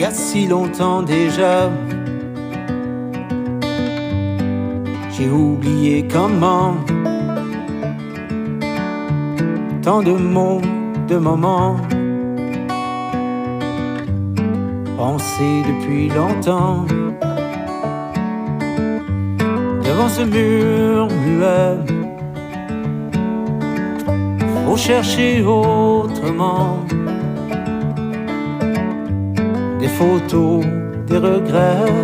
y a si longtemps déjà. J'ai oublié comment. Tant de mots, de moments pensés depuis longtemps. Devant ce mur muet, faut chercher autrement. Des photos, des regrets.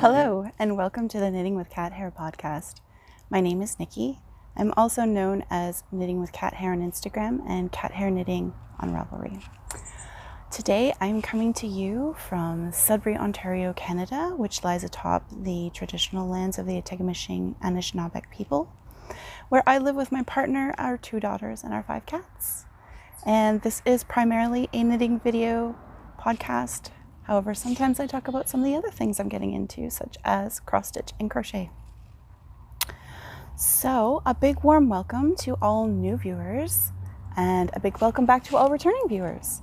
Hello, and welcome to the Knitting with Cat Hair podcast. My name is Nikki. I'm also known as Knitting with Cat Hair on Instagram and Cat Hair Knitting on Ravelry. Today I'm coming to you from Sudbury, Ontario, Canada, which lies atop the traditional lands of the Tegid and Anishinaabe people, where I live with my partner, our 2 daughters, and our 5 cats. And this is primarily a knitting video podcast. However, sometimes I talk about some of the other things I'm getting into, such as cross stitch and crochet. So a big warm welcome to all new viewers and a big welcome back to all returning viewers.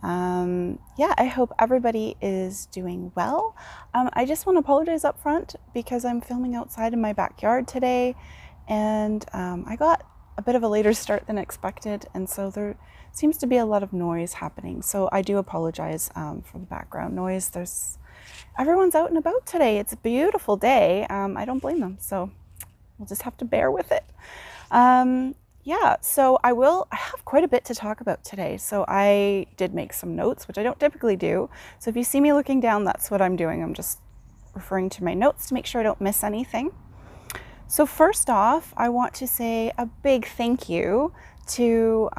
I hope everybody is doing well. I just want to apologize up front because I'm filming outside in my backyard today, and I got a bit of a later start than expected, and so there seems to be a lot of noise happening. So I do apologize for the background noise. Everyone's out and about today. It's a beautiful day. I don't blame them. So we'll just have to bear with it. So I have quite a bit to talk about today. So I did make some notes, which I don't typically do. So if you see me looking down, that's what I'm doing. I'm just referring to my notes to make sure I don't miss anything. So first off, I want to say a big thank you to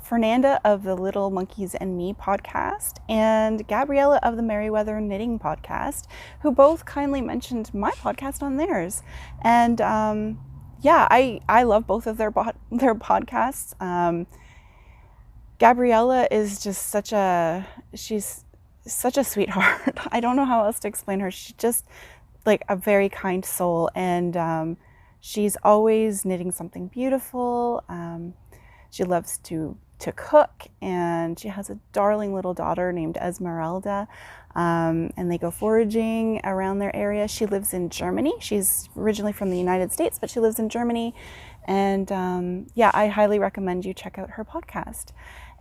Fernanda of the Little Monkeys and Me podcast and Gabriella of the Merryweather Knitting podcast, who both kindly mentioned my podcast on theirs. And I love both of their podcasts. Gabriella is just she's such a sweetheart. I don't know how else to explain her. She's just like a very kind soul, and she's always knitting something beautiful. She loves to cook, and she has a darling little daughter named Esmeralda, and they go foraging around their area. She lives in Germany. She's originally from the United States, but she lives in Germany, and I highly recommend you check out her podcast.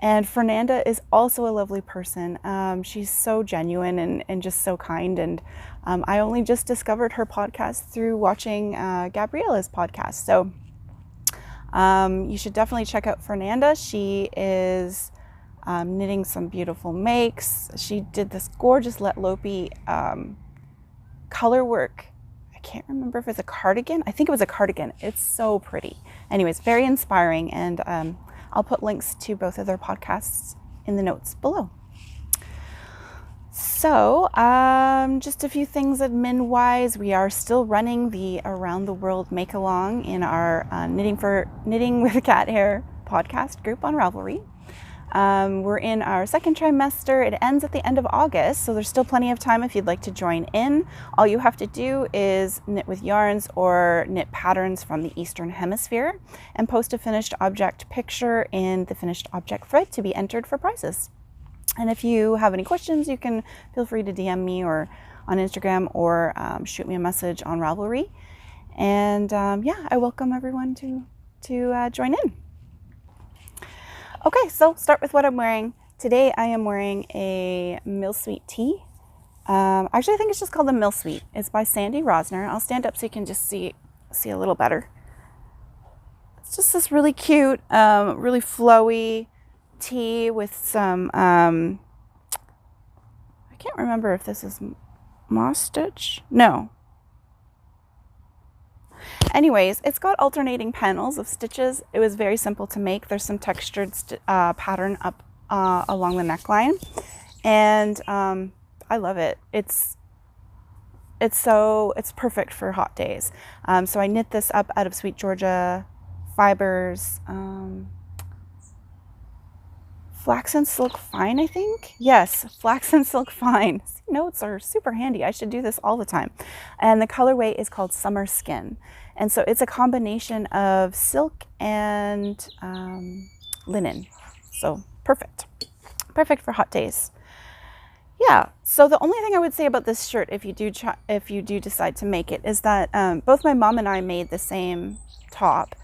And Fernanda is also a lovely person. She's so genuine and just so kind, and I only just discovered her podcast through watching Gabriella's podcast. So you should definitely check out Fernanda. She is knitting some beautiful makes. She did this gorgeous Lettlopi color work. I can't remember if it's a cardigan. I think it was a cardigan. It's so pretty. Anyways, very inspiring, and I'll put links to both of their podcasts in the notes below. So, just a few things admin-wise. We are still running the Around the World Make-Along in our Knitting with Cat Hair podcast group on Ravelry. We're in our 2nd trimester. It ends at the end of August, so there's still plenty of time if you'd like to join in. All you have to do is knit with yarns or knit patterns from the Eastern Hemisphere and post a finished object picture in the finished object thread to be entered for prizes. And if you have any questions, you can feel free to DM me or on Instagram or shoot me a message on Ravelry. And I welcome everyone to join in. Okay, so start with what I'm wearing. Today I am wearing a Millsweet tee. Actually, I think it's just called the Millsweet. It's by Sandi Rosner. I'll stand up so you can just see a little better. It's just this really cute, really flowy tee with some, I can't remember if this is moss stitch. No. Anyways, it's got alternating panels of stitches. It was very simple to make. There's some textured pattern up along the neckline, and I love it. It's perfect for hot days. So I knit this up out of Sweet Georgia fibers, Flax and Silk Fine, I think. Yes, Flax and Silk Fine. Notes are super handy. I should do this all the time. And the colorway is called Summer Skin. And so it's a combination of silk and linen. So perfect. Perfect for hot days. yeah, so the only thing I would say about this shirt, if you do decide to make it, is that both my mom and I made the same top,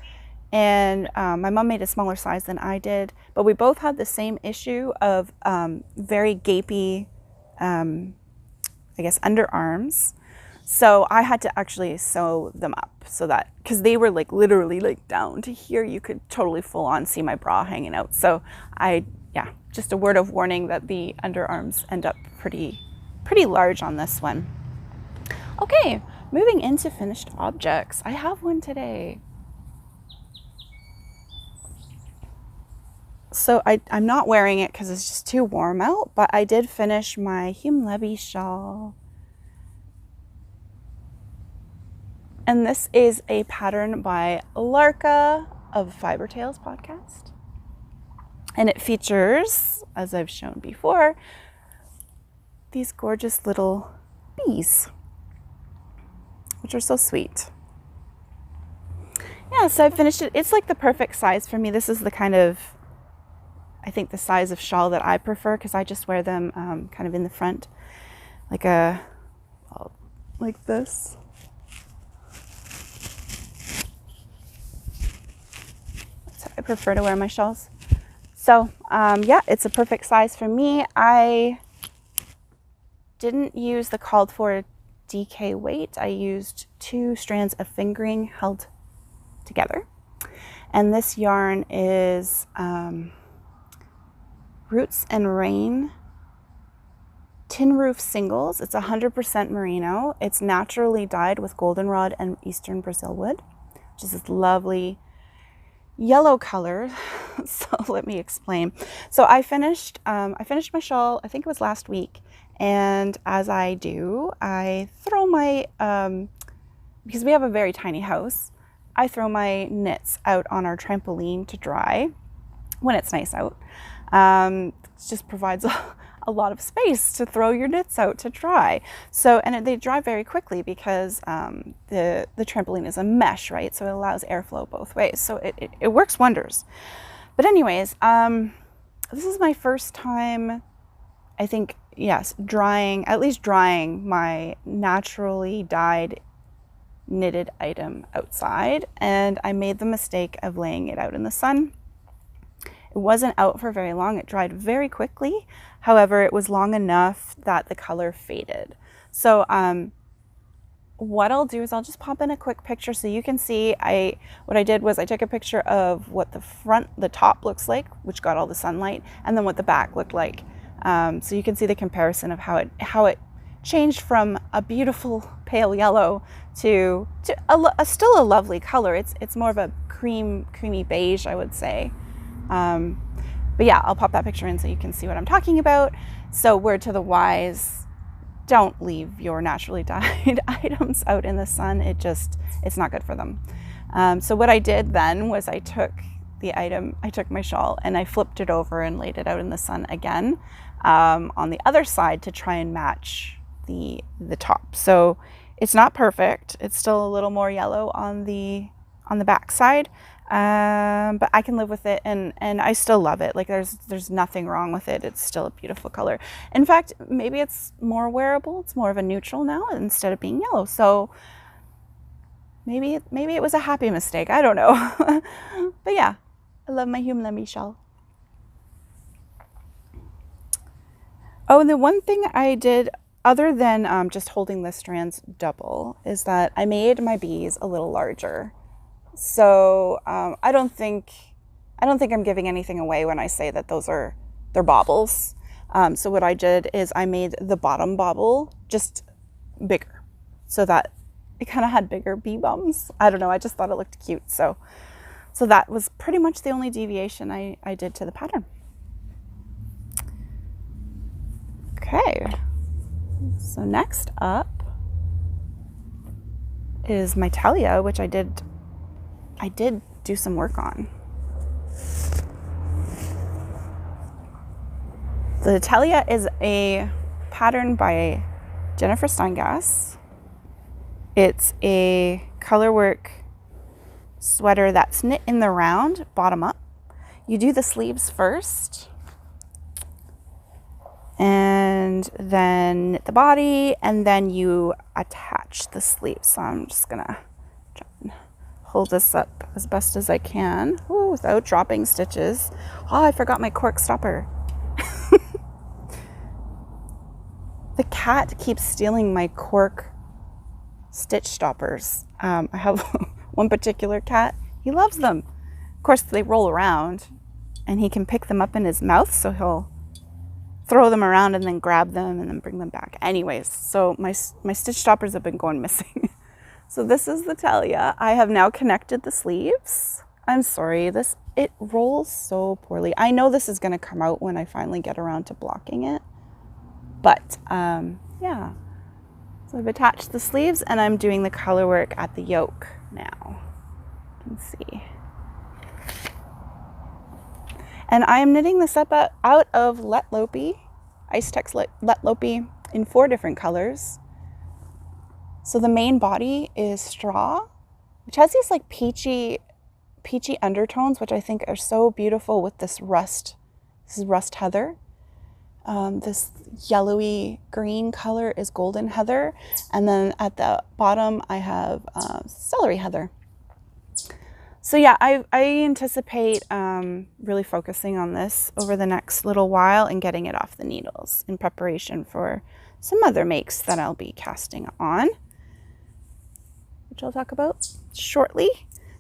and my mom made a smaller size than I did, but we both had the same issue of very gapy, I guess, underarms. So I had to actually sew them up so that, because they were like literally like down to here, you could totally full on see my bra hanging out. So yeah, just a word of warning that the underarms end up pretty large on this one. Okay, moving into finished objects. I have one today. So I'm not wearing it because it's just too warm out, but I did finish my Humlebi Shawl. And this is a pattern by Larka of FiberTales podcast. And it features, as I've shown before, these gorgeous little bees, which are so sweet. Yeah, so I finished it. It's like the perfect size for me. This is the kind of, I think, the size of shawl that I prefer, because I just wear them kind of in the front, like this. That's how I prefer to wear my shawls. So yeah, it's a perfect size for me. I didn't use the called for DK weight. I used 2 strands of fingering held together. And this yarn is Roots and Rain Tin Roof Singles. It's 100% merino. It's naturally dyed with Goldenrod and Eastern Brazilwood, which is this lovely yellow color. So let me explain. So I finished my shawl, I think it was last week. And as I do, I throw my, because we have a very tiny house, I throw my knits out on our trampoline to dry when it's nice out. It just provides a lot of space to throw your knits out to dry. So, and they dry very quickly because the trampoline is a mesh, right? So it allows airflow both ways. So it works wonders. But anyways, this is my first time, I think, yes, at least drying my naturally dyed knitted item outside. And I made the mistake of laying it out in the sun. It wasn't out for very long. It dried very quickly. However, it was long enough that the color faded. So what I'll do is I'll just pop in a quick picture so you can see. What I did was I took a picture of what the top looks like, which got all the sunlight, and then what the back looked like. So you can see the comparison of how it changed from a beautiful pale yellow to still a lovely color. It's more of a creamy beige, I would say. But yeah, I'll pop that picture in so you can see what I'm talking about. So word to the wise, don't leave your naturally dyed items out in the sun. It's not good for them. So what I did then was I took my shawl and I flipped it over and laid it out in the sun again, on the other side to try and match the top. So it's not perfect. It's still a little more yellow on the back side. But I can live with it, and I still love it. Like there's nothing wrong with it. It's still a beautiful color. In fact, maybe it's more wearable. It's more of a neutral now instead of being yellow. So maybe it was a happy mistake. I don't know. But yeah, I love my Humlebi Shawl. Oh, and the one thing I did other than just holding the strands double is that I made my bees a little larger. So I don't think I'm giving anything away when I say that they're baubles. So what I did is I made the bottom bauble just bigger so that it kind of had bigger bee bums. I don't know. I just thought it looked cute. So that was pretty much the only deviation I did to the pattern. Okay. So next up is my Telja, which I did do some work on. The Telja is a pattern by Jennifer Steingass. It's a colorwork sweater that's knit in the round, bottom up. You do the sleeves first, and and then knit the body, and then you attach the sleeves. So I'm just gonna try and hold this up as best as I can. Ooh, without dropping stitches. Oh, I forgot my cork stopper. The cat keeps stealing my cork stitch stoppers. I have one particular cat. He loves them. Of course, they roll around and he can pick them up in his mouth, so he'll throw them around and then grab them and then bring them back. Anyways, so my stitch stoppers have been going missing. So this is the Telja. I have now connected the sleeves. I'm sorry, it rolls so poorly. I know this is going to come out when I finally get around to blocking it. But yeah, so I've attached the sleeves and I'm doing the color work at the yoke now. You can see. And I am knitting this up out of Lettlopi, Istex Lettlopi, in 4 different colors. So the main body is straw, which has these like peachy undertones, which I think are so beautiful with this rust. This is rust heather. This yellowy green color is golden heather. And then at the bottom, I have celery heather. So yeah, I anticipate really focusing on this over the next little while and getting it off the needles in preparation for some other makes that I'll be casting on, which I'll talk about shortly.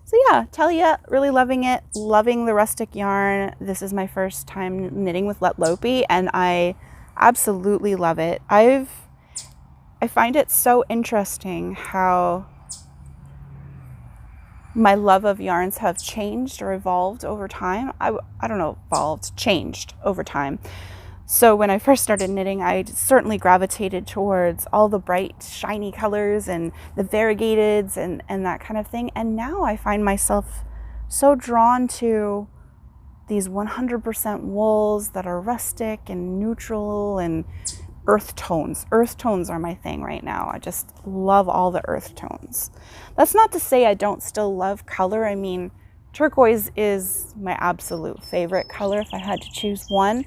So yeah, Telja, really loving it, loving the rustic yarn. This is my first time knitting with Lettlopi and I absolutely love it. I find it so interesting how my love of yarns have changed or evolved over time. I don't know, changed over time. So when I first started knitting, I certainly gravitated towards all the bright, shiny colors and the variegateds and that kind of thing. And now I find myself so drawn to these 100% wools that are rustic and neutral and earth tones. Earth tones are my thing right now. I just love all the earth tones. That's not to say I don't still love color. I mean, turquoise is my absolute favorite color if I had to choose one.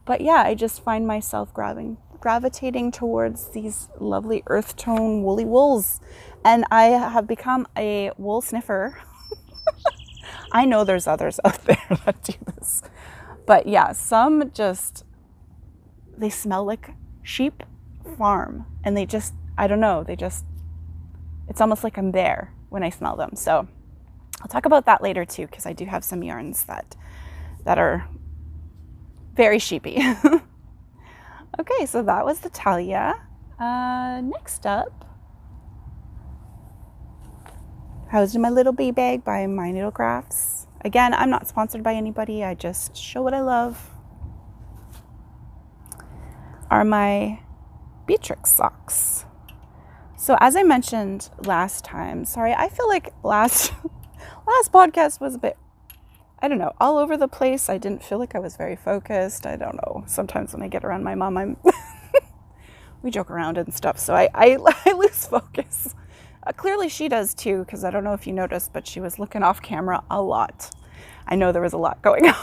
But yeah, I just find myself gravitating towards these lovely earth tone woolly wools. And I have become a wool sniffer. I know there's others out there that do this. But yeah, some just, they smell like sheep farm. And they just, I don't know, it's almost like I'm there when I smell them. So I'll talk about that later too, because I do have some yarns that are very sheepy. Okay, so that was the Telja. Next up, Housed in My Little Bee Bag by My Needle Crafts. Again, I'm not sponsored by anybody. I just show what I love. Are my Beatrix socks. So as I mentioned last time, sorry, I feel like last podcast was a bit, I don't know, all over the place. I didn't feel like I was very focused. I don't know. Sometimes when I get around my mom, we joke around and stuff. So I lose focus. Clearly she does too, because I don't know if you noticed, but she was looking off camera a lot. I know there was a lot going on.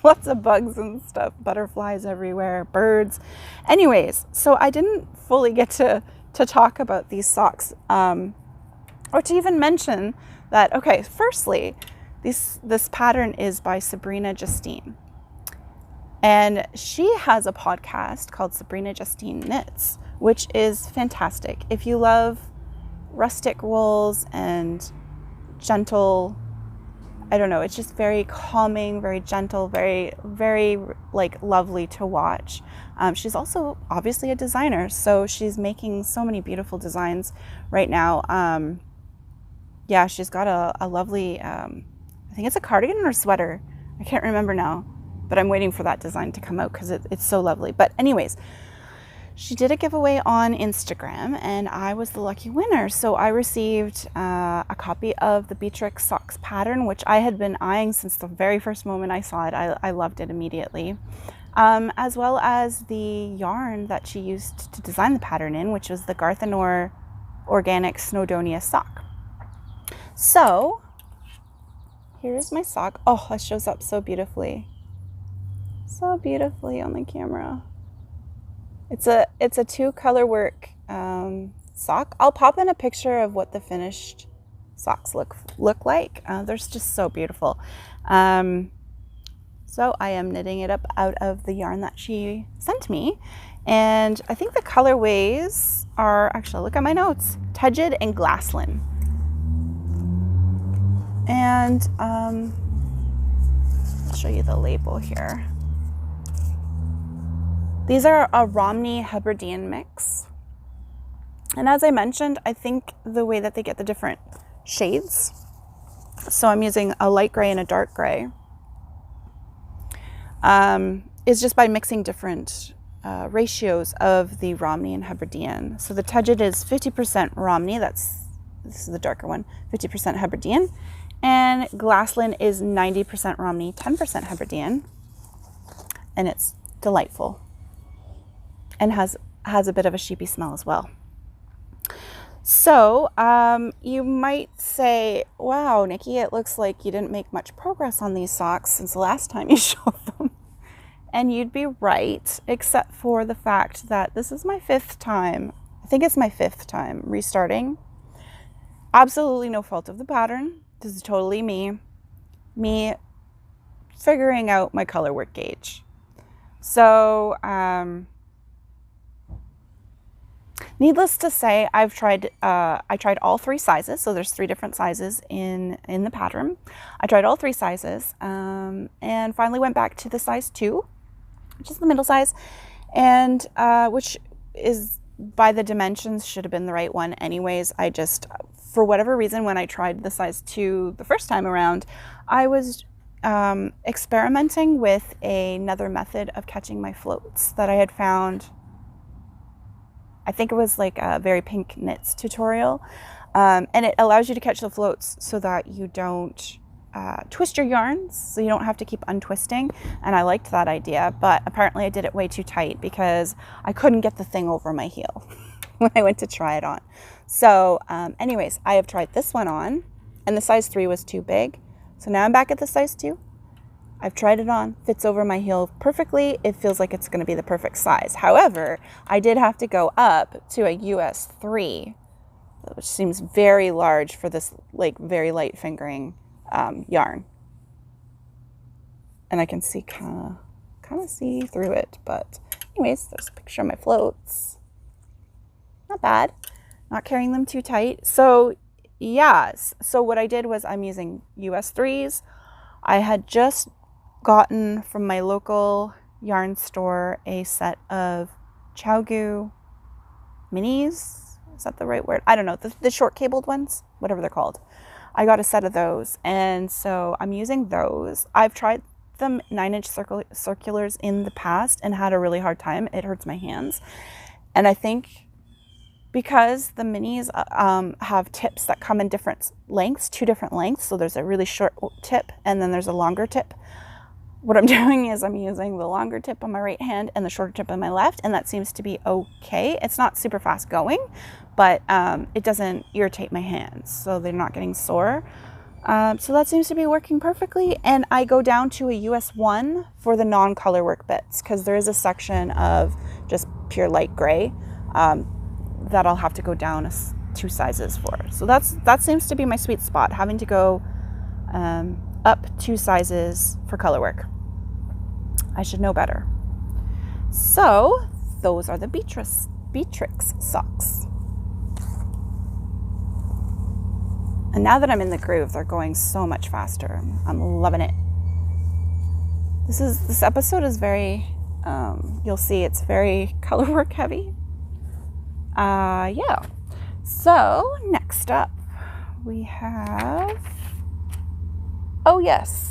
Lots of bugs and stuff, butterflies everywhere, birds. Anyways, so I didn't fully get to talk about these socks, or to even mention that, okay, firstly, this pattern is by Sabrina Justine. And she has a podcast called Sabrina Justine Knits, which is fantastic. If you love rustic wools and gentle, I don't know, it's just very calming, very gentle, very, very like lovely to watch. She's also obviously a designer, so she's making so many beautiful designs right now. Yeah, she's got a lovely, I think it's a cardigan or sweater. I can't remember now, but I'm waiting for that design to come out because it's so lovely. But anyways, she did a giveaway on Instagram and I was the lucky winner. So I received a copy of the Beatrix socks pattern, which I had been eyeing since the very first moment I saw it. I loved it immediately. As well as the yarn that she used to design the pattern in, which was the Garthenor organic Snowdonia sock. So here is my sock. Oh, that shows up so beautifully. so beautifully on the camera. It's a 2-color work sock. I'll pop in a picture of what the finished socks look like. They're just so beautiful. So I am knitting it up out of the yarn that she sent me. And I think the colorways are, actually, look at my notes, Tegid and Glaslyn. And I'll show you the label here. These are a Romney Hebridean mix. And as I mentioned, I think the way that they get the different shades, so I'm using a light gray and a dark gray, is just by mixing different ratios of the Romney and Hebridean. So the Tegid is 50% Romney, this is the darker one, 50% Hebridean, and Glaslyn is 90% Romney, 10% Hebridean, and it's delightful and has a bit of a sheepy smell as well. So you might say, wow, Nikki, it looks like you didn't make much progress on these socks since the last time you showed them. And you'd be right, except for the fact that this is my 5th time. I think it's my 5th time restarting. Absolutely no fault of the pattern. This is totally me figuring out my color work gauge. So, needless to say, I tried all 3 sizes. So there's 3 different sizes in the pattern. I tried all 3 sizes and finally went back to the size 2, which is the middle size, and which is, by the dimensions, should have been the right one anyways. I just, for whatever reason, when I tried the size 2 the first time around, I was experimenting with another method of catching my floats that I had found. I think it was like a Very Pink Knits tutorial, and it allows you to catch the floats so that you don't twist your yarns, so you don't have to keep untwisting, and I liked that idea, but apparently I did it way too tight because I couldn't get the thing over my heel when I went to try it on. So anyways, I have tried this one on, and the size 3 was too big, so now I'm back at the size 2. I've tried it on, fits over my heel perfectly. It feels like it's going to be the perfect size. However, I did have to go up to a US 3, which seems very large for this like very light fingering yarn. And I can see kind of see through it. But anyways, there's a picture of my floats. Not bad. Not carrying them too tight. So yes. So what I did was I'm using US 3s. I had just gotten from my local yarn store a set of Chowgu minis. Is that the right word? I don't know. The short cabled ones, whatever they're called. I got a set of those, and so I'm using those. I've tried them 9-inch circulars in the past and had a really hard time. It hurts my hands. And I think because the minis have tips that come in different lengths, 2 different lengths, so there's a really short tip and then there's a longer tip. What I'm doing is I'm using the longer tip on my right hand and the shorter tip on my left, and that seems to be okay. It's not super fast going, but it doesn't irritate my hands, so they're not getting sore. So that seems to be working perfectly, and I go down to a US 1 for the non-color work bits, because there is a section of just pure light gray that I'll have to go down 2 sizes for. So that seems to be my sweet spot, having to go up 2 sizes for color work. I should know better. So those are the Beatrix socks. And now that I'm in the groove, they're going so much faster. I'm loving it. This episode is very, you'll see it's very color work heavy. Yeah. So next up we have, oh yes,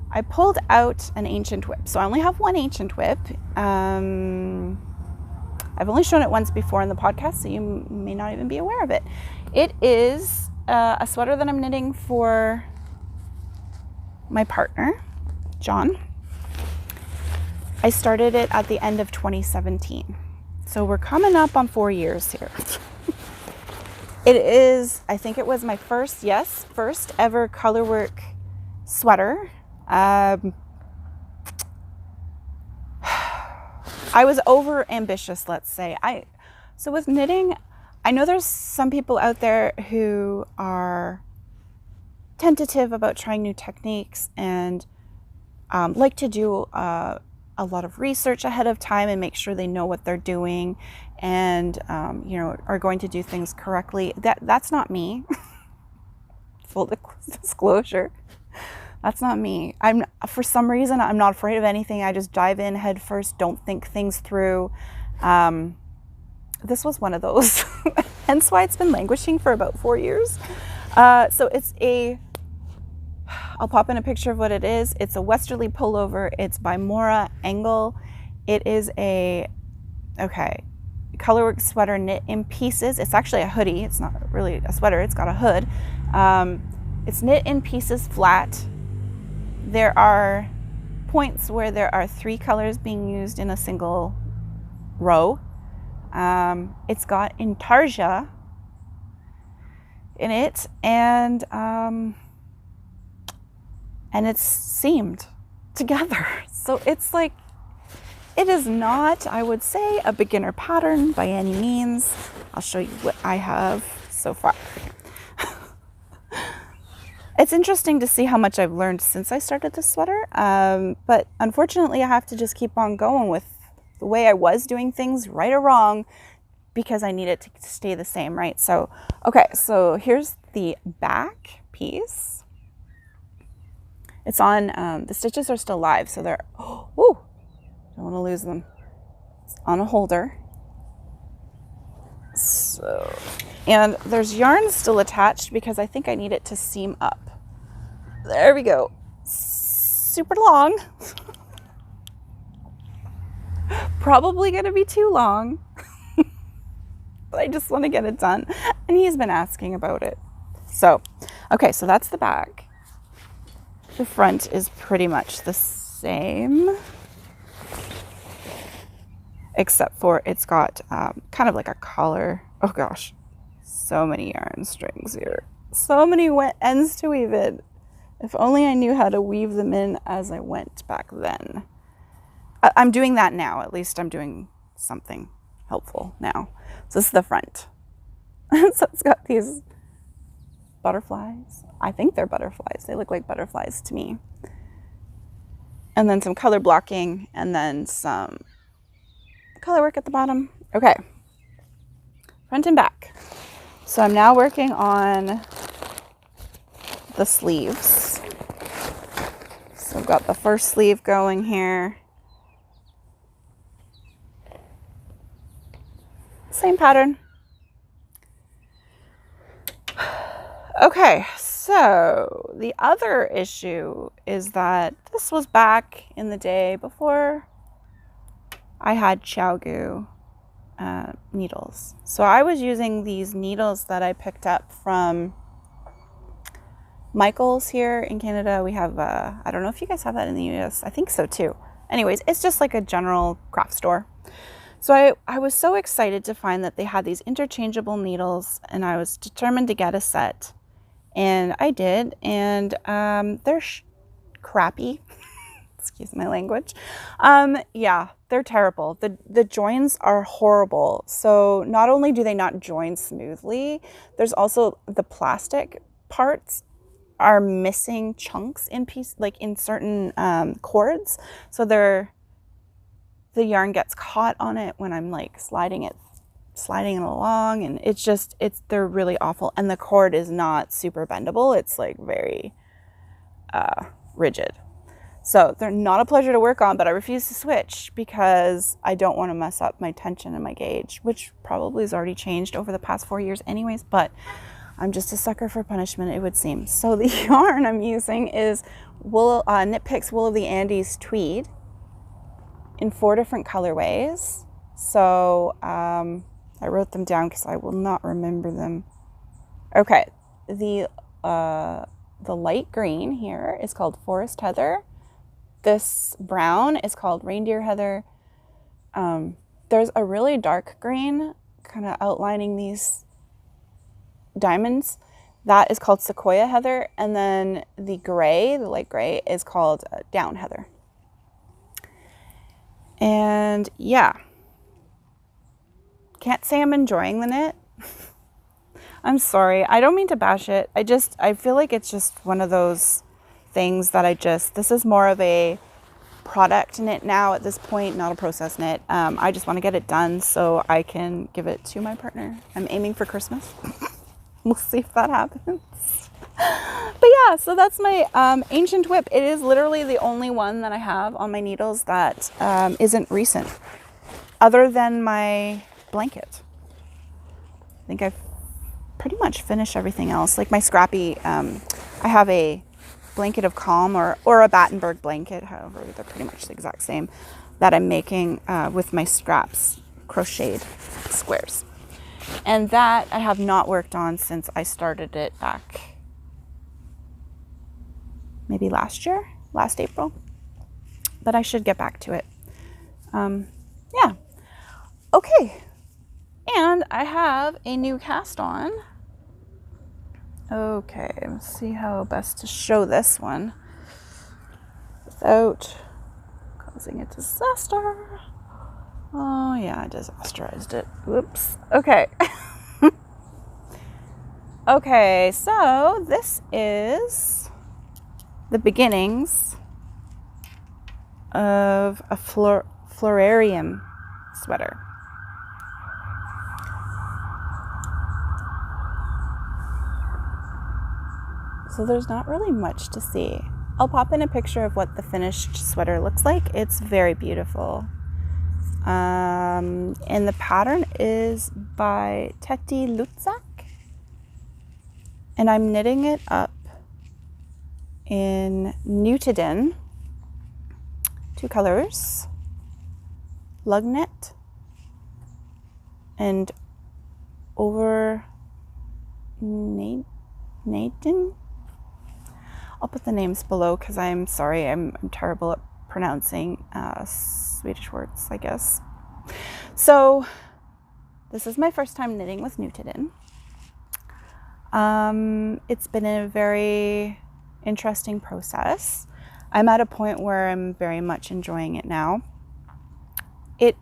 I pulled out an ancient whip. So I only have one ancient whip. I've only shown it once before in the podcast, so you may not even be aware of it. It is a sweater that I'm knitting for my partner, John. I started it at the end of 2017. So we're coming up on 4 years here. It is, I think it was my first ever color work sweater. I was over ambitious, let's say. So with knitting, I know there's some people out there who are tentative about trying new techniques and like to do a lot of research ahead of time and make sure they know what they're doing and you know, are going to do things correctly. That's not me. Full disclosure, that's not me. For some reason, I'm not afraid of anything. I just dive in head first, don't think things through. This was one of those, hence why it's been languishing for about 4 years. So it's I'll pop in a picture of what it is. It's a Westerly pullover. It's by Moira, Engell. It is a, colorwork sweater knit in pieces. It's actually a hoodie. It's not really a sweater. It's got a hood. It's knit in pieces flat. There are points where there are 3 colors being used in a single row. It's got intarsia in it, and it's seamed together. So it's like, it is not, I would say, a beginner pattern by any means. I'll show you what I have so far. It's interesting to see how much I've learned since I started this sweater, but unfortunately I have to just keep on going with the way I was doing things, right or wrong, because I need it to stay the same, right? So, okay, so here's the back piece. It's on, the stitches are still live, so they're, don't want to lose them. It's on a holder. So, and there's yarn still attached because I think I need it to seam up. There we go. Super long. Probably gonna be too long. But I just want to get it done. And he's been asking about it. So, okay, so that's the back. The front is pretty much the same, except for it's got kind of like a collar. Oh gosh, so many yarn strings here. So many wet ends to weave in. If only I knew how to weave them in as I went back then. I'm doing that now. At least I'm doing something helpful now. So this is the front. So it's got these butterflies. I think they're butterflies. They look like butterflies to me. And then some color blocking, and then some color work at the bottom. Okay, front and back. So I'm now working on the sleeves. So I've got the first sleeve going here. Same pattern. Okay, so the other issue is that this was back in the day before I had Xiaogu needles. So I was using these needles that I picked up from Michael's here in Canada. We have, I don't know if you guys have that in the US. I think so too. Anyways, it's just like a general craft store. So I was so excited to find that they had these interchangeable needles, and I was determined to get a set. And I did, and they're crappy. Excuse my language. Yeah, they're terrible. The joins are horrible. So not only do they not join smoothly, there's also the plastic parts are missing chunks in in certain cords. So the yarn gets caught on it when I'm like sliding it along, and they're really awful. And the cord is not super bendable. It's like very rigid. So they're not a pleasure to work on, but I refuse to switch because I don't want to mess up my tension and my gauge, which probably has already changed over the past 4 years anyways, but I'm just a sucker for punishment, it would seem. So the yarn I'm using is Knit Picks Wool of the Andes Tweed in 4 different colorways. So I wrote them down because I will not remember them. Okay, the light green here is called Forest Heather. This brown is called Reindeer Heather. There's a really dark green kind of outlining these diamonds. That is called Sequoia Heather. And then the gray, the light gray, is called Down Heather. And And yeah, can't say I'm enjoying the knit. I'm sorry. I don't mean to bash it. I feel like it's just one of those things that this is more of a product knit now at this point, not a process knit. I just want to get it done so I can give it to my partner. I'm aiming for Christmas. We'll see if that happens. But yeah, so that's my ancient whip. It is literally the only one that I have on my needles that isn't recent, other than my blanket. I think I've pretty much finished everything else. Like my scrappy, I have a blanket of calm or a Battenberg blanket, however, they're pretty much the exact same, that I'm making with my scraps crocheted squares. And that I have not worked on since I started it back maybe last April, but I should get back to it. Yeah. Okay. And I have a new cast on. Okay, let's see how best to show this one without causing a disaster. Oh yeah, I disasterized it. Whoops. Okay. Okay, so this is the beginnings of a Florarium sweater. So there's not really much to see. I'll pop in a picture of what the finished sweater looks like. It's very beautiful. And the pattern is by Tegid. And I'm knitting it up in Nutidin, 2 colors, lug knit, and over Naden. I'll put the names below because I'm sorry, I'm terrible at pronouncing Swedish words, I guess. So this is my first time knitting with Nutidin. It's been a very interesting process. I'm at a point where I'm very much enjoying it now. It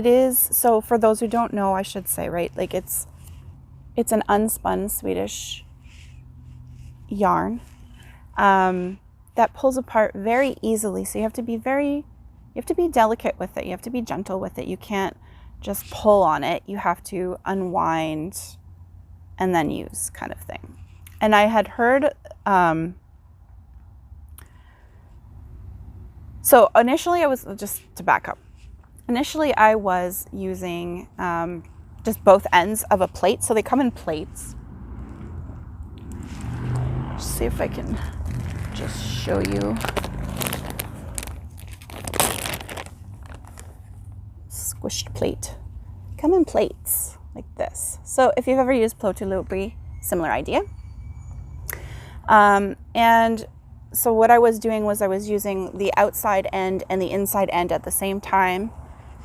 is, so for those who don't know, I should say, right, like it's an unspun Swedish yarn that pulls apart very easily. So you have to be delicate with it. You have to be gentle with it. You can't just pull on it. You have to unwind and then use, kind of thing. And I had heard, so initially I was, just to back up, initially I was using just both ends of a plate. So they come in plates. Let's see if I can just show you. Squished plate. Come in plates like this. So if you've ever used Lettlopi, similar idea. And so what I was doing was I was using the outside end and the inside end at the same time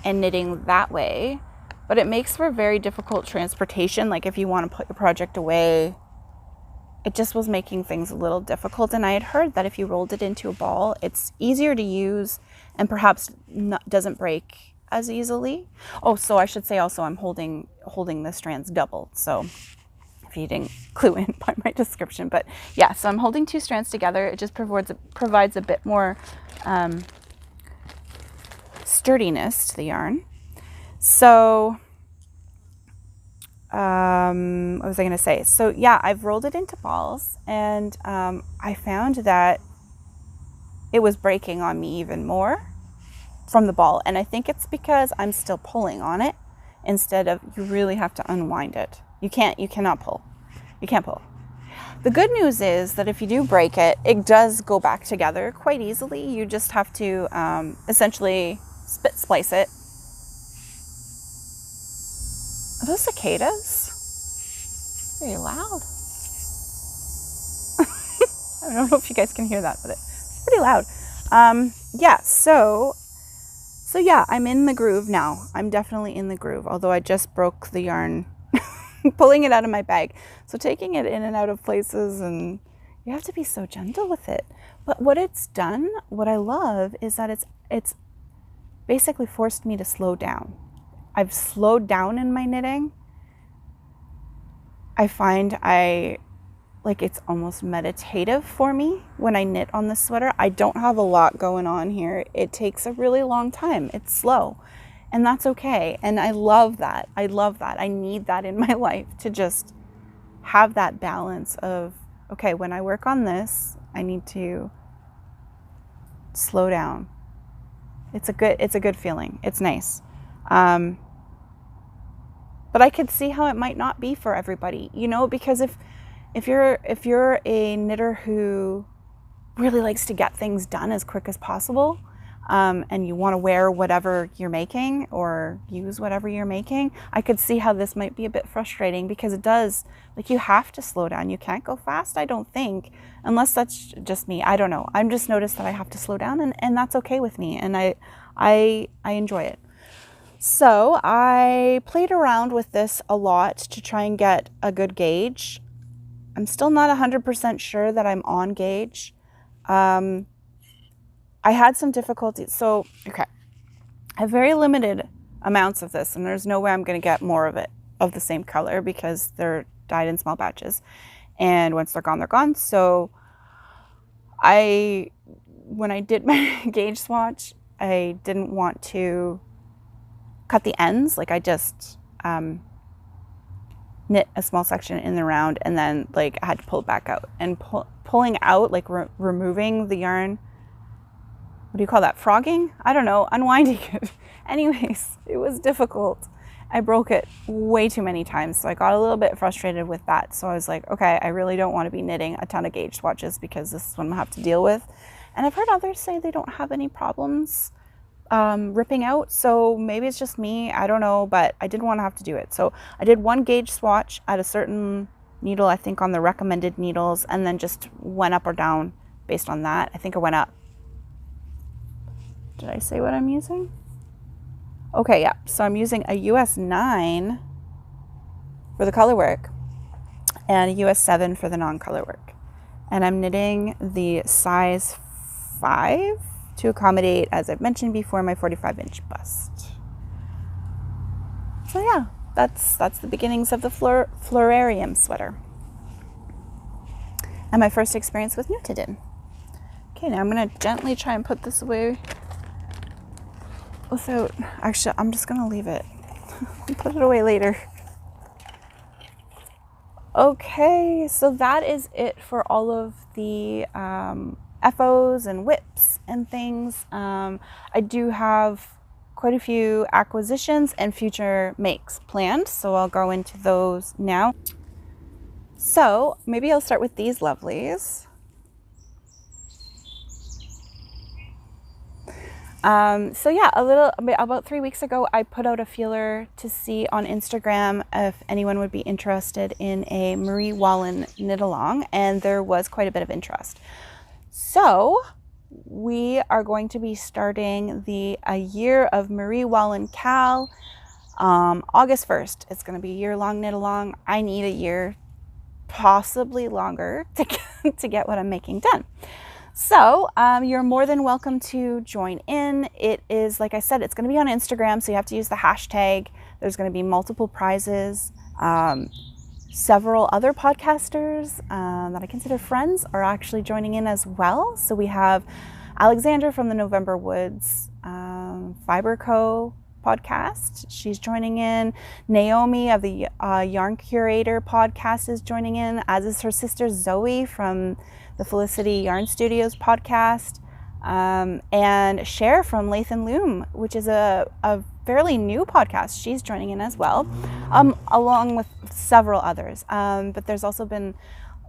and knitting that way. But it makes for very difficult transportation. Like if you want to put your project away, it just was making things a little difficult. And I had heard that if you rolled it into a ball, it's easier to use and perhaps doesn't break as easily. Oh, so I should say also I'm holding the strands double. So if you didn't clue in by my description, but yeah, so I'm holding 2 strands together. It just provides a bit more sturdiness to the yarn. So what was I going to say? So yeah, I've rolled it into balls and I found that it was breaking on me even more from the ball. And I think it's because I'm still pulling on it instead of, you really have to unwind it. You cannot pull. You can't pull. The good news is that if you do break it, it does go back together quite easily. You just have to essentially spit splice it. Are those cicadas? Very loud. I don't know if you guys can hear that, but it's pretty loud. Yeah, so yeah, I'm in the groove now. I'm definitely in the groove, although I just broke the yarn pulling it out of my bag. So taking it in and out of places, and you have to be so gentle with it. But what it's done, what I love is that basically forced me to slow down. I've slowed down in my knitting. I find it's almost meditative for me when I knit on this sweater. I don't have a lot going on here. It takes a really long time. It's slow, and that's okay. And I love that. I love that. I need that in my life to just have that balance of, okay, when I work on this, I need to slow down. It's a good feeling. It's nice. But I could see how it might not be for everybody, because if you're a knitter who really likes to get things done as quick as possible, and you want to wear whatever you're making or use whatever you're making, I could see how this might be a bit frustrating, because it does, you have to slow down. You can't go fast, I don't think, unless that's just me. I don't know. I'm just noticed that I have to slow down, and that's okay with me, and I enjoy it. So I played around with this a lot to try and get a good gauge. I'm still not 100% sure that I'm on gauge. I had some difficulties. So, okay, I have very limited amounts of this, and there's no way I'm going to get more of it, of the same color, because they're dyed in small batches. And once they're gone, they're gone. So when I did my gauge swatch, I didn't want to cut the ends. I just knit a small section in the round, and then I had to pull it back out. And pulling out, removing the yarn, what do you call that? Frogging? I don't know, unwinding it. Anyways, it was difficult. I broke it way too many times, so I got a little bit frustrated with that. So I was like, okay, I really don't want to be knitting a ton of gauge swatches, because this is what I'm gonna have to deal with. And I've heard others say they don't have any problems ripping out, so maybe it's just me, I don't know, but I didn't want to have to do it. So I did one gauge swatch at a certain needle, I think on the recommended needles, and then just went up or down based on that. I think I went up. Did I say what I'm using? Okay, yeah, so I'm using a US 9 for the color work and a US 7 for the non-color work, and I'm knitting the size 5 to accommodate, as I've mentioned before, my 45-inch bust. So yeah, that's the beginnings of the Florarium sweater, and my first experience with knitted in. Okay, now I'm gonna gently try and put this away without, actually, I'm just gonna leave it. Put it away later. Okay, so that is it for all of the FOs and whips and things. I do have quite a few acquisitions and future makes planned, so I'll go into those now. So maybe I'll start with these lovelies. So yeah, about 3 weeks ago, I put out a feeler to see on Instagram if anyone would be interested in a Marie Wallin knit along, and there was quite a bit of interest. So we are going to be starting a year of Marie Wallin Cal August 1st. It's going to be a year-long knit along. I need a year, possibly longer, to get what I'm making done. So you're more than welcome to join in. It is, like I said, it's going to be on Instagram, so you have to use the hashtag. There's going to be multiple prizes. Several other podcasters that I consider friends are actually joining in as well. So we have Alexandra from the November Woods Fiber Co. podcast. She's joining in. Naomi of the Yarn Curator podcast is joining in, as is her sister Zoe from the Felicity Yarn Studios podcast, and Cher from Lathe and Loom, which is a fairly new podcast. She's joining in as well, along with several others. But there's also been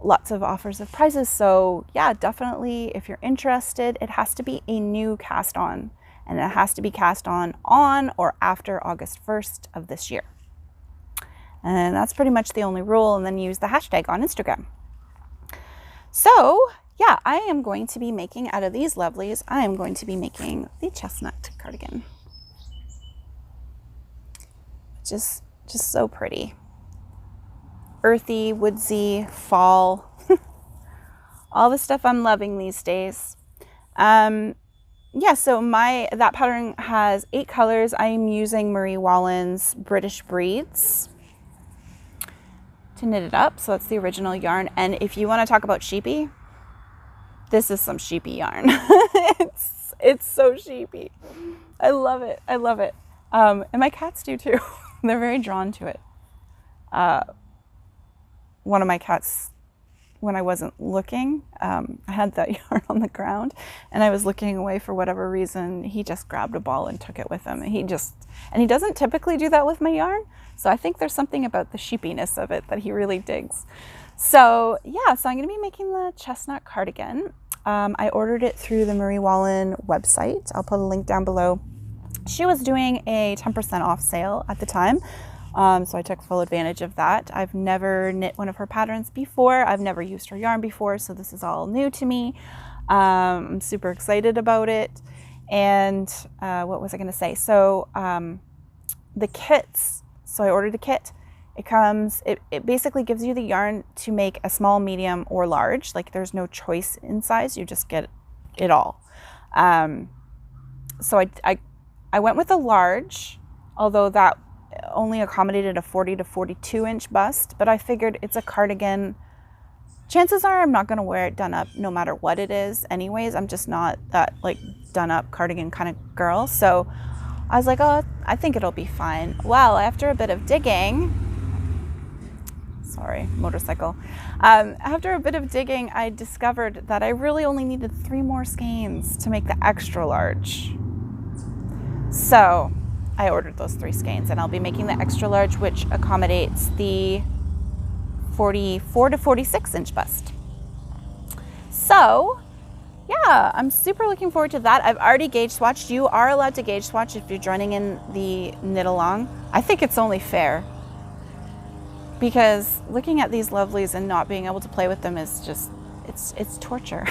lots of offers of prizes. So yeah, definitely, if you're interested, it has to be a new cast on, and it has to be cast on or after August 1st of this year. And that's pretty much the only rule. And then use the hashtag on Instagram. So yeah, I am going to be making, out of these lovelies, I am going to be making the chestnut cardigan. Just so pretty. Earthy, woodsy, fall. All the stuff I'm loving these days. yeah, so that pattern has 8 colors. I'm using Marie Wallin's British Breeds to knit it up. So that's the original yarn. And if you want to talk about sheepy, this is some sheepy yarn. It's so sheepy. I love it. I love it. And my cats do too. They're very drawn to it. One of my cats, when I wasn't looking, I had that yarn on the ground and I was looking away for whatever reason. He just grabbed a ball and took it with him. And he doesn't typically do that with my yarn. So I think there's something about the sheepiness of it that he really digs. So yeah, so I'm going to be making the chestnut cardigan. I ordered it through the Marie Wallin website. I'll put a link down below. She was doing a 10% off sale at the time. So I took full advantage of that. I've never knit one of her patterns before. I've never used her yarn before, so this is all new to me. I'm super excited about it. And what was I going to say? So the kits, so I ordered the kit. It comes, it basically gives you the yarn to make a small, medium, or large. Like there's no choice in size, you just get it all. So I went with a large, although that only accommodated a 40 to 42 inch bust, but I figured it's a cardigan. Chances are I'm not going to wear it done up no matter what it is anyways. I'm just not that like done up cardigan kind of girl. So I was like, oh, I think it'll be fine. Well, after a bit of digging, sorry, motorcycle. After a bit of digging, I discovered that I really only needed 3 more skeins to make the extra large. So I ordered those 3 skeins and I'll be making the extra large, which accommodates the 44 to 46 inch bust. So yeah, I'm super looking forward to that. I've already gauge swatched. You are allowed to gauge swatch if you're joining in the knit along. I think it's only fair because looking at these lovelies and not being able to play with them is just, it's torture.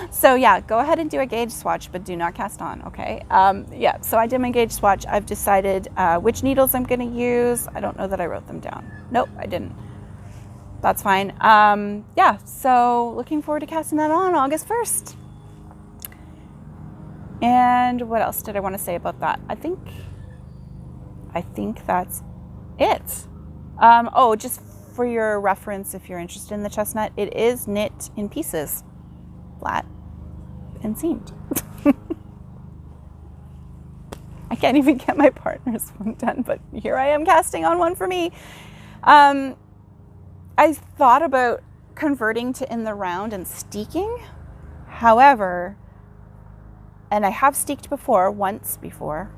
So yeah, go ahead and do a gauge swatch, but do not cast on, okay? Yeah, so I did my gauge swatch. I've decided which needles I'm gonna use. I don't know that I wrote them down. Nope, I didn't. That's fine. Yeah, so looking forward to casting that on August 1st. And what else did I want to say about that? I think that's it. Oh, just for your reference, if you're interested in the chestnut, it is knit in pieces, flat and seamed. I can't even get my partner's one done, but here I am casting on one for me. I thought about converting to in the round and steeking. However, and I have steeked before, once before.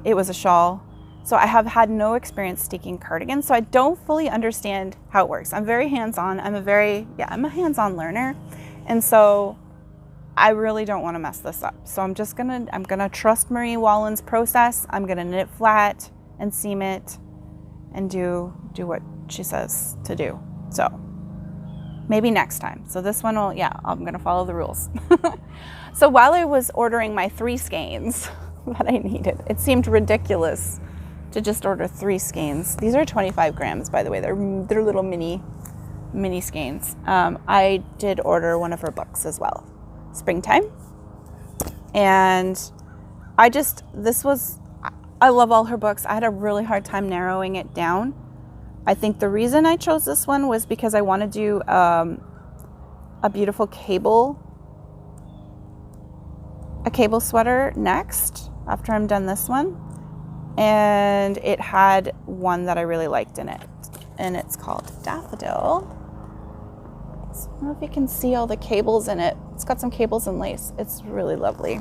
It was a shawl. So I have had no experience steeking cardigans, so I don't fully understand how it works. I'm very hands-on. I'm a hands-on learner. And so I really don't want to mess this up. So I'm gonna trust Marie Wallin's process. I'm gonna knit it flat and seam it and do what she says to do. So maybe next time. So this one will, yeah, I'm gonna follow the rules. So while I was ordering my 3 skeins that I needed, it seemed ridiculous to just order 3 skeins. These are 25 grams, by the way. They're little mini skeins. I did order one of her books as well, Springtime. And I love all her books. I had a really hard time narrowing it down. I think the reason I chose this one was because I want to do a beautiful cable sweater next after I'm done this one. And it had one that I really liked in it, and it's called Daffodil. So I don't know if you can see all the cables in it. It's got some cables and lace. It's really lovely.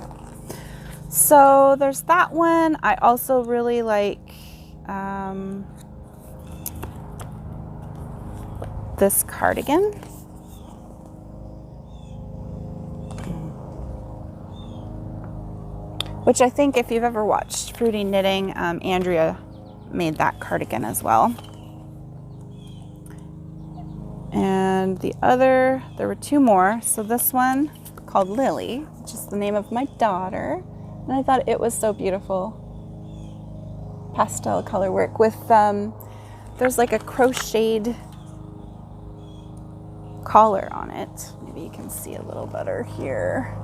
So there's that one. I also really like this cardigan. Which I think if you've ever watched Fruity Knitting, Andrea made that cardigan as well. And there were 2 more. So this one called Lily, which is the name of my daughter. And I thought it was so beautiful. Pastel color work with, there's like a crocheted collar on it. Maybe you can see a little better here.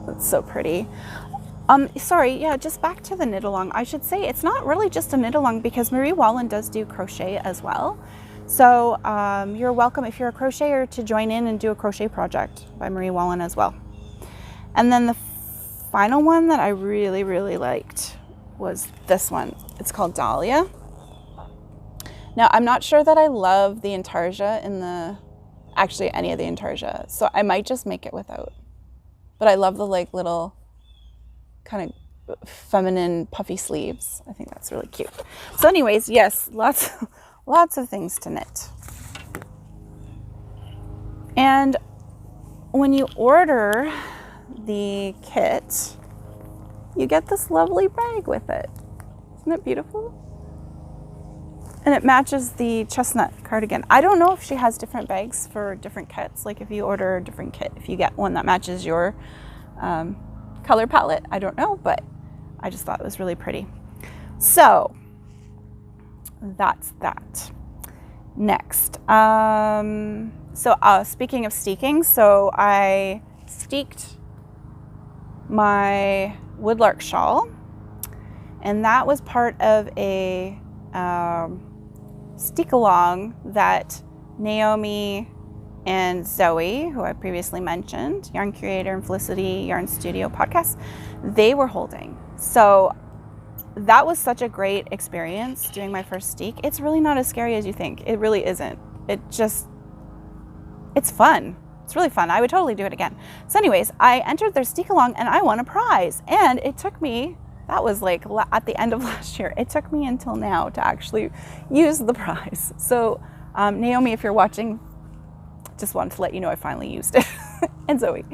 That's so pretty. Sorry, yeah, just back to the knit along. I should say it's not really just a knit along because Marie Wallin does do crochet as well. So you're welcome if you're a crocheter to join in and do a crochet project by Marie Wallin as well. And then the final one that I really, really liked was this one. It's called Dahlia. Now, I'm not sure that I love the intarsia in the, actually any of the intarsia, so I might just make it without. But I love the like little kind of feminine puffy sleeves. I think that's really cute. So anyways, yes, lots of things to knit. And when you order the kit, you get this lovely bag with it. Isn't it beautiful? And it matches the chestnut cardigan. I don't know if she has different bags for different kits. Like if you order a different kit, if you get one that matches your color palette, I don't know, but I just thought it was really pretty. So that's that. Next, speaking of steeking, so I steeked my woodlark shawl, and that was part of a steek along that Naomi and Zoe, who I previously mentioned, Yarn Curator and Felicity Yarn Studio podcast, they were holding. So that was such a great experience doing my first steek. It's really not as scary as you think. It really isn't. It's fun. It's really fun. I would totally do it again. So anyways, I entered their steek along and I won a prize. And it took me, that was like at the end of last year, it took me until now to actually use the prize. So Naomi, if you're watching, just wanted to let you know I finally used it. And Zoe.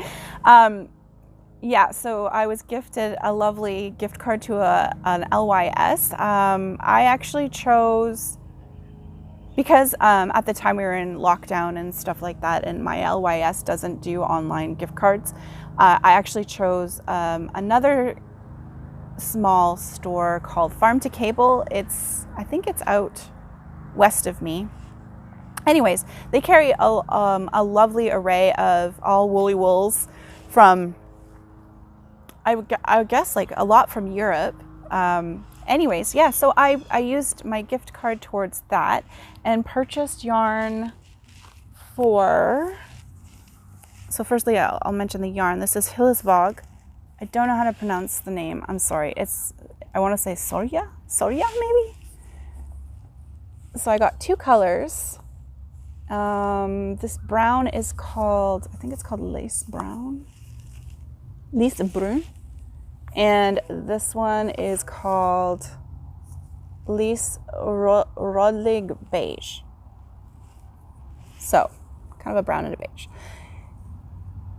Yeah, so I was gifted a lovely gift card to an LYS. I actually chose, because at the time we were in lockdown and stuff like that, and my LYS doesn't do online gift cards, I actually chose another small store called Farm to Cable. I think it's out west of me. Anyways, they carry a lovely array of all woolly wools from, I guess, like a lot from Europe. Anyways, yeah, so I used my gift card towards that and purchased yarn for, so firstly, I'll mention the yarn. This is Hillesvåg. I don't know how to pronounce the name. I'm sorry. I want to say Soria maybe? So I got two colors. This brown is called, I think it's called Lace Brown. Lace Brun. And this one is called Lace Rodlig Beige. So, kind of a brown and a beige.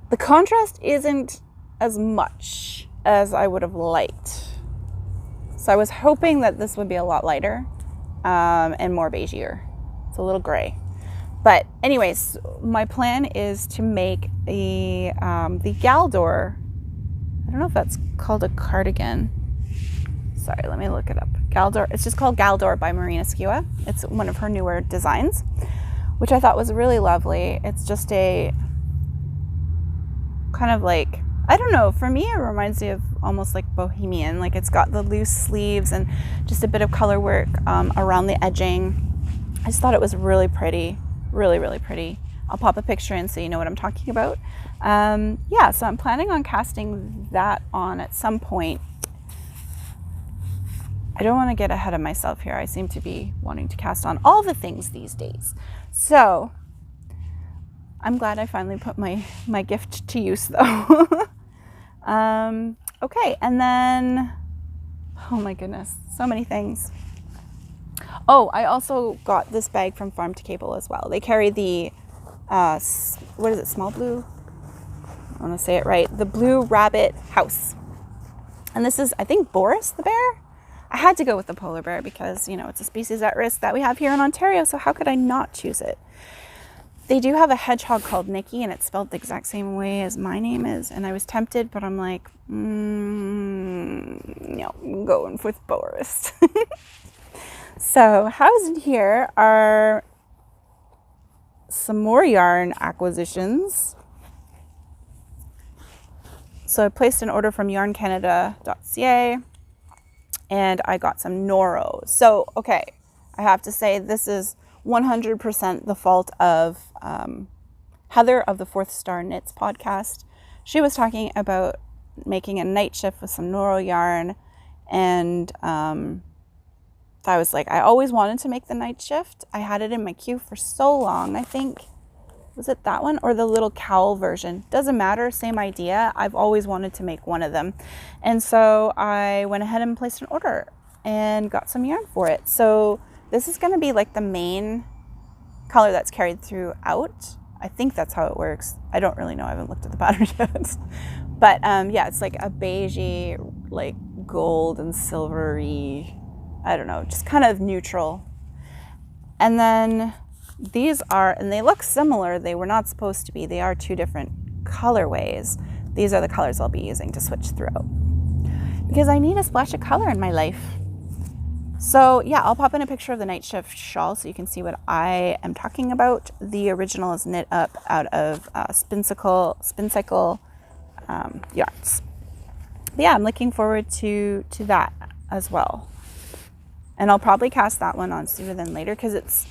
The contrast isn't as much as I would have liked. So I was hoping that this would be a lot lighter and more beigeier. It's a little gray. But anyways, my plan is to make the Galdor. I don't know if that's called a cardigan. Sorry, let me look it up. Galdor. It's just called Galdor by Marina Skua. It's one of her newer designs, which I thought was really lovely. It's just a kind of like, I don't know, for me it reminds me of almost like bohemian. Like it's got the loose sleeves and just a bit of color work around the edging. I just thought it was really pretty. Really, really pretty. I'll pop a picture in so you know what I'm talking about. Yeah, so I'm planning on casting that on at some point. I don't want to get ahead of myself here. I seem to be wanting to cast on all the things these days. So I'm glad I finally put my gift to use though. Okay, and then, oh my goodness, so many things. Oh, I also got this bag from Farm to Cable as well. They carry the, what is it, small blue? I want to say it right. The Blue Rabbit House. And this is, I think, Boris the bear? I had to go with the polar bear because, you know, it's a species at risk that we have here in Ontario, so how could I not choose it? They do have a hedgehog called Nikki, and it's spelled the exact same way as my name is. And I was tempted, but I'm like, no, I'm going with Boris. So housed in here are some more yarn acquisitions. So I placed an order from yarncanada.ca and I got some Noro. So, okay, I have to say this is 100% the fault of Heather of the Fourth Star Knits podcast. She was talking about making a night shift with some Noro yarn, and I was like, I always wanted to make the night shift. I had it in my queue for so long. I think, was it that one or the little cowl version? Doesn't matter, same idea. I've always wanted to make one of them. And so I went ahead and placed an order and got some yarn for it. So this is going to be like the main color that's carried throughout. I think that's how it works. I don't really know. I haven't looked at the pattern yet. But yeah, it's like a beigey, like gold and silvery, I don't know, just kind of neutral. And then these are, and they look similar. They were not supposed to be. They are two different colorways. These are the colors I'll be using to switch throughout, because I need a splash of color in my life. So yeah, I'll pop in a picture of the night shift shawl so you can see what I am talking about. The original is knit up out of spin cycle yarns. But yeah, I'm looking forward to that as well. And I'll probably cast that one on sooner than later, because it's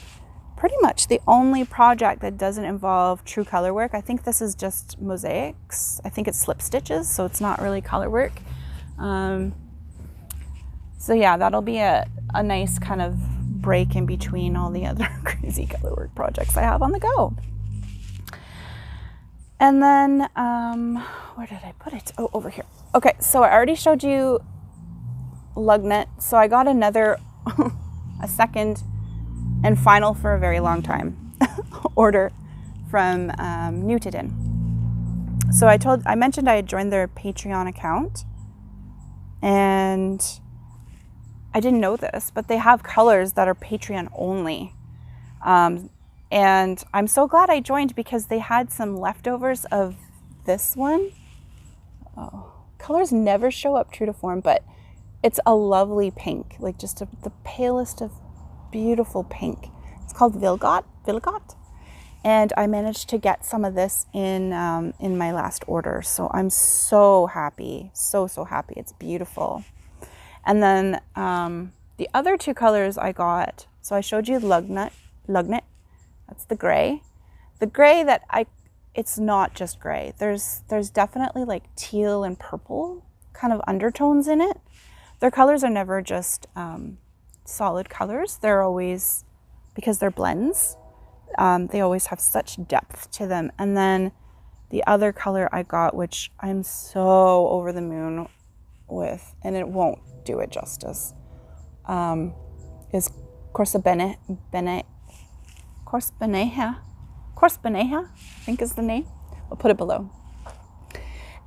pretty much the only project that doesn't involve true color work. I think this is just mosaics. I think it's slip stitches, so it's not really color work. So yeah, that'll be a nice kind of break in between all the other crazy color work projects I have on the go. And then, where did I put it? Oh, over here. Okay, so I already showed you lug knit. So I got another, a second and final for a very long time order from Newtedin. So I mentioned I had joined their Patreon account, and I didn't know this, but they have colors that are Patreon only. And I'm so glad I joined, because they had some leftovers of this one. Oh, colors never show up true to form, but it's a lovely pink, like just the palest of beautiful pink. It's called Vilgot. And I managed to get some of this in my last order. So I'm so happy, so happy. It's beautiful. And then the other two colors I got, so I showed you lug knit. That's the gray. The gray that it's not just gray. There's definitely like teal and purple kind of undertones in it. Their colors are never just solid colors. They're always, because they're blends, they always have such depth to them. And then the other color I got, which I'm so over the moon with, and it won't do it justice, is Corspaneja, I think is the name. I'll put it below.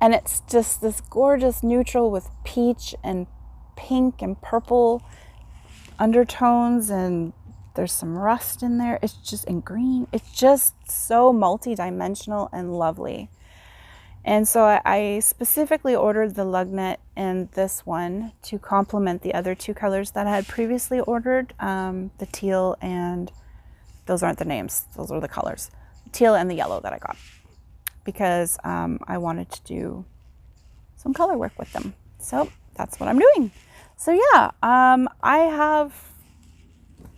And it's just this gorgeous neutral with peach and pink and purple undertones, and there's some rust in there. It's just in green. It's just so multi-dimensional and lovely. And so I specifically ordered the lug knit and this one to complement the other two colors that I had previously ordered, the teal and, those aren't the names, those are the colors, teal and the yellow that I got, because I wanted to do some color work with them. So that's what I'm doing. So yeah, I have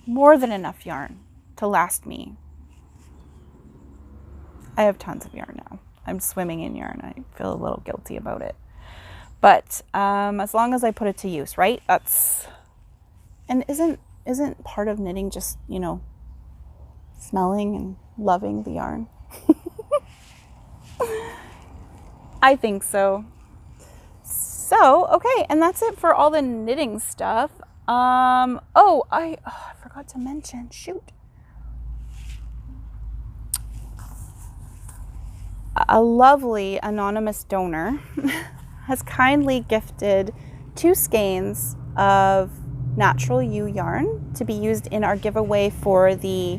more than enough yarn to last me. I have tons of yarn now. I'm swimming in yarn. I feel a little guilty about it. But as long as I put it to use, right? That's, and isn't part of knitting just, you know, smelling and loving the yarn? I think so. So, okay, and that's it for all the knitting stuff. I forgot to mention, shoot. A lovely anonymous donor has kindly gifted 2 skeins of natural U yarn to be used in our giveaway for the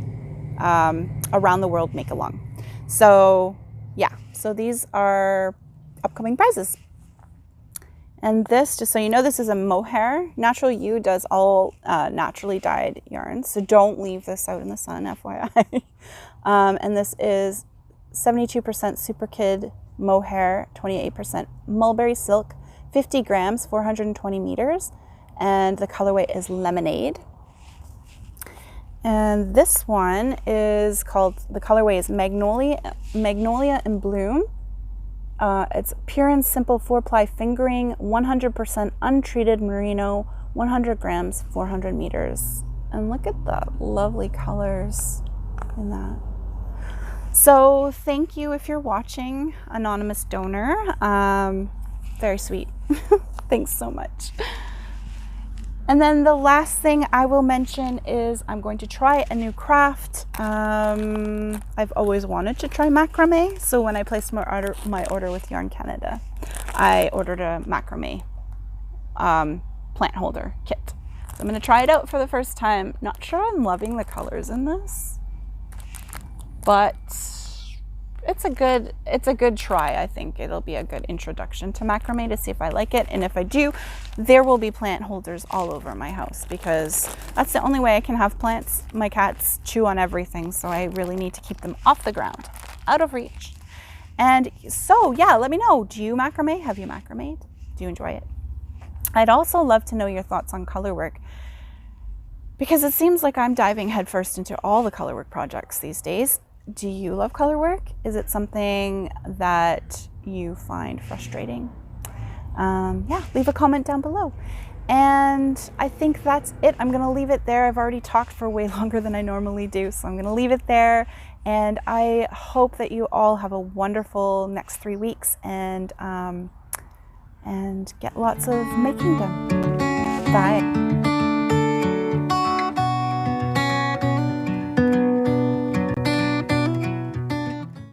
Around the World Make Along. So yeah, so these are upcoming prizes. And this, just so you know, this is a mohair. Natural U does all naturally dyed yarns, so don't leave this out in the sun, FYI. And this is 72% Super Kid mohair, 28% mulberry silk, 50 grams, 420 meters, and the colorway is Lemonade. And this one is called, the colorway is Magnolia in Bloom. It's pure and simple 4-ply fingering, 100% untreated merino, 100 grams, 400 meters. And look at the lovely colors in that. So thank you if you're watching, anonymous donor. Very sweet. Thanks so much. And then the last thing I will mention is I'm going to try a new craft. I've always wanted to try macrame. So when I placed my order with Yarn Canada, I ordered a macrame plant holder kit. So I'm going to try it out for the first time. Not sure I'm loving the colors in this, but it's a good try. I think it'll be a good introduction to macrame to see if I like it. And if I do, there will be plant holders all over my house, because that's the only way I can have plants. My cats chew on everything, so I really need to keep them off the ground, out of reach. And so yeah, let me know, do you macrame? Have you macramed? Do you enjoy it? I'd also love to know your thoughts on color work, because it seems like I'm diving headfirst into all the color work projects these days. Do you love color work? Is it something that you find frustrating? Yeah, leave a comment down below. And I think that's it. I'm gonna leave it there. I've already talked for way longer than I normally do, so I'm gonna leave it there. And I hope that you all have a wonderful next 3 weeks and get lots of making done. Bye.